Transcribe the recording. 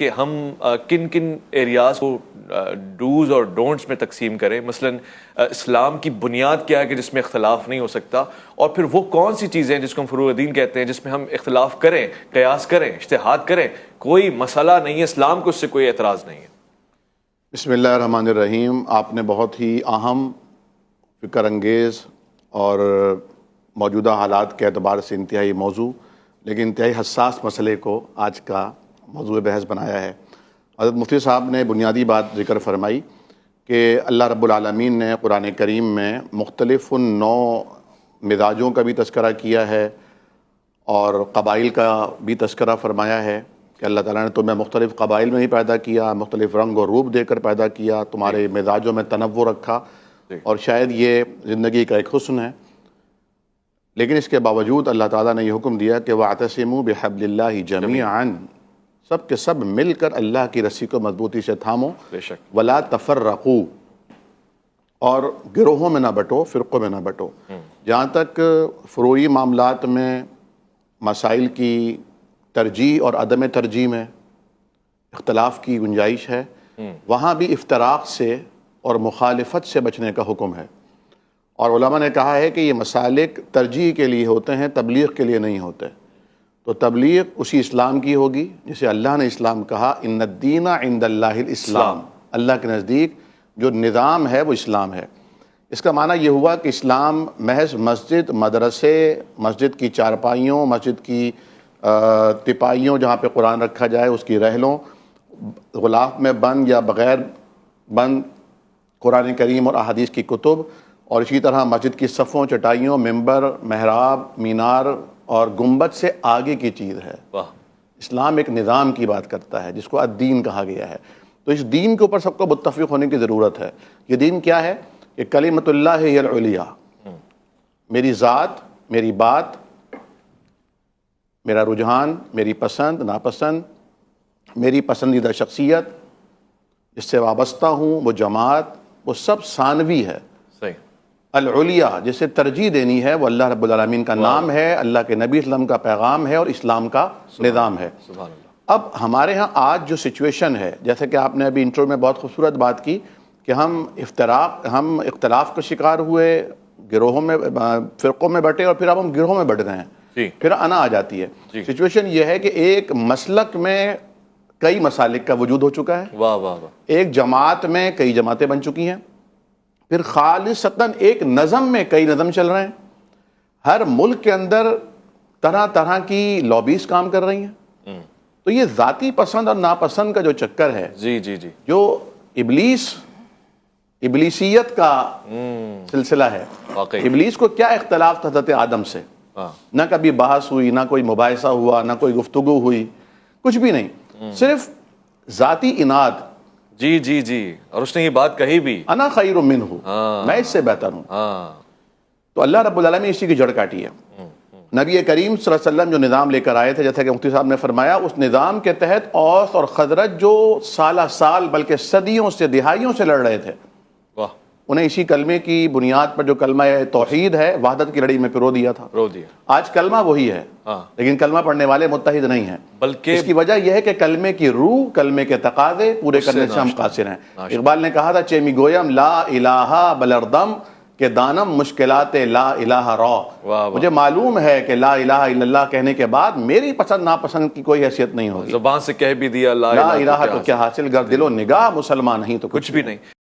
کہ ہم کن کن ایریاز کو ڈوز اور ڈونٹس میں تقسیم کریں. مثلاً اسلام کی بنیاد کیا ہے کہ جس میں اختلاف نہیں ہو سکتا, اور پھر وہ کون سی چیزیں جس کو ہم فروع دین کہتے ہیں جس میں ہم اختلاف کریں, قیاس کریں, اجتہاد کریں, کوئی مسئلہ نہیں ہے, اسلام کو اس سے کوئی اعتراض نہیں ہے. بسم اللہ الرحمن الرحیم. آپ نے بہت ہی اہم, فکر انگیز اور موجودہ حالات کے اعتبار سے انتہائی موضوع لیکن انتہائی حساس مسئلے کو آج کا موضوع بحث بنایا ہے. حضرت مفتی صاحب نے بنیادی بات ذکر فرمائی کہ اللہ رب العالمین نے قرآن کریم میں مختلف نوع مزاجوں کا بھی تذکرہ کیا ہے اور قبائل کا بھی تذکرہ فرمایا ہے کہ اللہ تعالیٰ نے تمہیں مختلف قبائل میں ہی پیدا کیا, مختلف رنگ و روپ دے کر پیدا کیا, تمہارے مزاجوں میں تنوع رکھا, اور شاید یہ زندگی کا ایک حسن ہے. لیکن اس کے باوجود اللہ تعالیٰ نے یہ حکم دیا کہ وَاعْتَصِمُوا بِحَبْلِ اللَّهِ جَمِيعًا, سب کے سب مل کر اللہ کی رسی کو مضبوطی سے تھامو. وَلَا تَفَرَّقُوا, اور گروہوں میں نہ بٹو, فرقوں میں نہ بٹو. جہاں تک فروعی معاملات میں مسائل کی ترجیح اور عدم ترجیح میں اختلاف کی گنجائش ہے, وہاں بھی افتراق سے اور مخالفت سے بچنے کا حکم ہے. اور علماء نے کہا ہے کہ یہ مسالک ترجیح کے لیے ہوتے ہیں, تبلیغ کے لیے نہیں ہوتے. تو تبلیغ اسی اسلام کی ہوگی جسے اللہ نے اسلام کہا, ان الدین عند اللہ الاسلام, اللہ کے نزدیک جو نظام ہے وہ اسلام ہے. اس کا معنی یہ ہوا کہ اسلام محض مسجد, مدرسے, مسجد کی چارپائیوں, مسجد کی تپائیوں جہاں پہ قرآن رکھا جائے اس کی رحلوں, غلاف میں بند یا بغیر بند قرآن کریم اور احادیث کی کتب, اور اسی طرح مسجد کی صفوں, چٹائیوں, ممبر, محراب, مینار اور گنبد سے آگے کی چیز ہے. اسلام ایک نظام کی بات کرتا ہے جس کو الدین کہا گیا ہے. تو اس دین کے اوپر سب کو متفق ہونے کی ضرورت ہے. یہ دین کیا ہے؟ کہ کلمۃ اللہ ہی العلیٰ, میری ذات, میری بات, میرا رجحان, میری پسند ناپسند, میری پسندیدہ شخصیت, جس سے وابستہ ہوں, وہ جماعت, وہ سب ثانوی ہے. العلیٰ جسے ترجیح دینی ہے وہ اللہ رب العالمین کا نام ہے, اللہ کے نبی اسلام کا پیغام ہے اور اسلام کا نظام ہے. اب ہمارے ہاں آج جو سچویشن ہے, جیسے کہ آپ نے ابھی انٹرو میں بہت خوبصورت بات کی کہ ہم اختلاف کا شکار ہوئے, گروہوں میں, فرقوں میں بٹے, اور پھر اب ہم گروہوں میں بٹ گئے ہیں, پھر انا آ جاتی ہے. سچویشن یہ ہے کہ ایک مسلک میں کئی مسالک کا وجود ہو چکا ہے, ایک جماعت میں کئی جماعتیں بن چکی ہیں, پھر خالصتاً ایک نظم میں کئی نظم چل رہے ہیں, ہر ملک کے اندر طرح طرح کی لابیز کام کر رہی ہیں. تو یہ ذاتی پسند اور ناپسند کا جو چکر ہے, جو ابلیسیت کا سلسلہ ہے. ابلیس کو کیا اختلاف تھا حضرت آدم سے؟ نہ کبھی بحث ہوئی, نہ کوئی مباحثہ ہوا, نہ کوئی گفتگو ہوئی, کچھ بھی نہیں, صرف ذاتی اناد. جی اور اس نے یہ بات کہی بھی, انا خیر منہ, میں اس سے بہتر ہوں. تو اللہ رب العالمین اسی کی جڑ کاٹی ہے. نبی کریم صلی اللہ علیہ وسلم جو نظام لے کر آئے تھے, جیسا کہ مفتی صاحب نے فرمایا, اس نظام کے تحت اوس اور خزرج جو سالہ سال بلکہ صدیوں سے, دہائیوں سے لڑ رہے تھے, انہیں اسی کلمے کی بنیاد پر جو کلمہ توحید ہے, وحدت کی لڑائی میں پرو دیا تھا. آج کلمہ وہی ہے, لیکن کلمہ پڑھنے والے متحد نہیں ہیں. بلکہ اس کی وجہ یہ ہے کہ کلمے کی روح, کلمے کے تقاضے پورے کرنے سے ہم قاصر ہیں. اقبال نے کہا تھا, چیمی گویم لا الہ بلردم کہ دانم مشکلات لا الہ را. مجھے معلوم ہے کہ لا الہ الا اللہ کہنے کے بعد میری پسند ناپسند کی کوئی حیثیت نہیں ہوگی. زبان سے کہہ بھی دیا لا الہ تو کیا حاصل, گر دل و نگاہ مسلمان نہیں تو کچھ بھی نہیں.